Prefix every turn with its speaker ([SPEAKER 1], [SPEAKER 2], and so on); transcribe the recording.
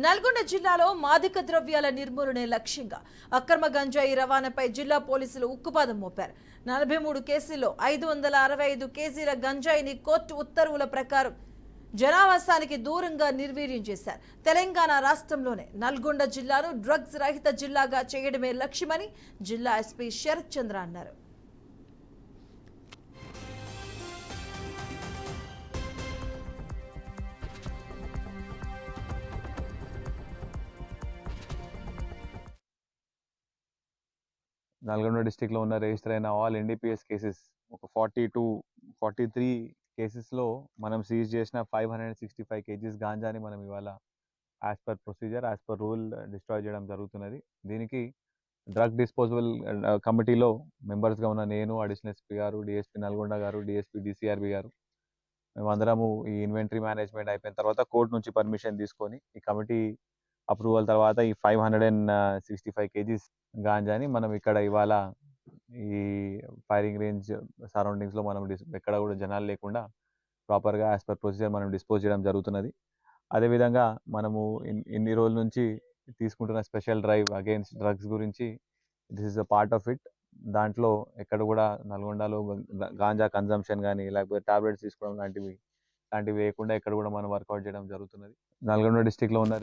[SPEAKER 1] నల్గొండ జిల్లాలో మాదక ద్రవ్యాల నిర్మూలనే లక్ష్యంగా అక్రమ గంజాయి రవాణాపై జిల్లా పోలీసులు ఉక్కుపాదం మోపారు. 43 కేసుల్లో 565 కేజీల గంజాయిని కోర్టు ఉత్తర్వుల ప్రకారం జనావాసానికి దూరంగా నిర్వీర్యం చేశారు. తెలంగాణ రాష్ట్రంలోనే నల్గొండ జిల్లాను డ్రగ్స్ రహిత జిల్లాగా చేయడమే లక్ష్యమని జిల్లా ఎస్పీ శరత్ చంద్ర అన్నారు.
[SPEAKER 2] నల్గొండ డిస్ట్రిక్ట్లో ఉన్న రిజిస్టర్ అయిన ఆల్ ఎన్డీపీఎస్ కేసెస్ ఒక 43 కేసెస్లో మనం సీజ్ చేసిన 565 కేజీస్ గాంజాని మనం ఇవాళ as per procedure as per rule destroy చేయడం జరుగుతున్నది. దీనికి డ్రగ్ డిస్పోజబుల్ కమిటీలో మెంబర్స్గా ఉన్న నేను, అడిషనల్ ఎస్పీ గారు, డిఎస్పీ నల్గొండ గారు, డిఎస్పీ డిసిఆర్బి గారు, మేమందరము ఈ ఇన్వెంటరీ మేనేజ్మెంట్ అయిపోయిన తర్వాత కోర్టు నుంచి పర్మిషన్ తీసుకొని ఈ కమిటీ అప్రూవల్ తర్వాత ఈ 565 కేజీస్ గాంజాని మనం ఇక్కడ ఇవాళ ఈ ఫైరింగ్ రేంజ్ సరౌండింగ్స్లో మనం ఎక్కడ కూడా జనాలు లేకుండా ప్రాపర్గా యాజ్ పర్ ప్రొసీజర్ మనం డిస్పోజ్ చేయడం జరుగుతున్నది. అదేవిధంగా మనము ఇన్ని రోజుల నుంచి తీసుకుంటున్న స్పెషల్ డ్రైవ్ అగైన్స్ డ్రగ్స్ గురించి this is a part of it. దాంట్లో ఎక్కడ కూడా నల్గొండలో గాంజా కన్జంప్షన్ కానీ లేకపోతే టాబ్లెట్స్ తీసుకోవడం లాంటివి లేకుండా ఎక్కడ కూడా మనం వర్కౌట్ చేయడం జరుగుతున్నది. నల్గొండ డిస్టిక్లో ఉన్న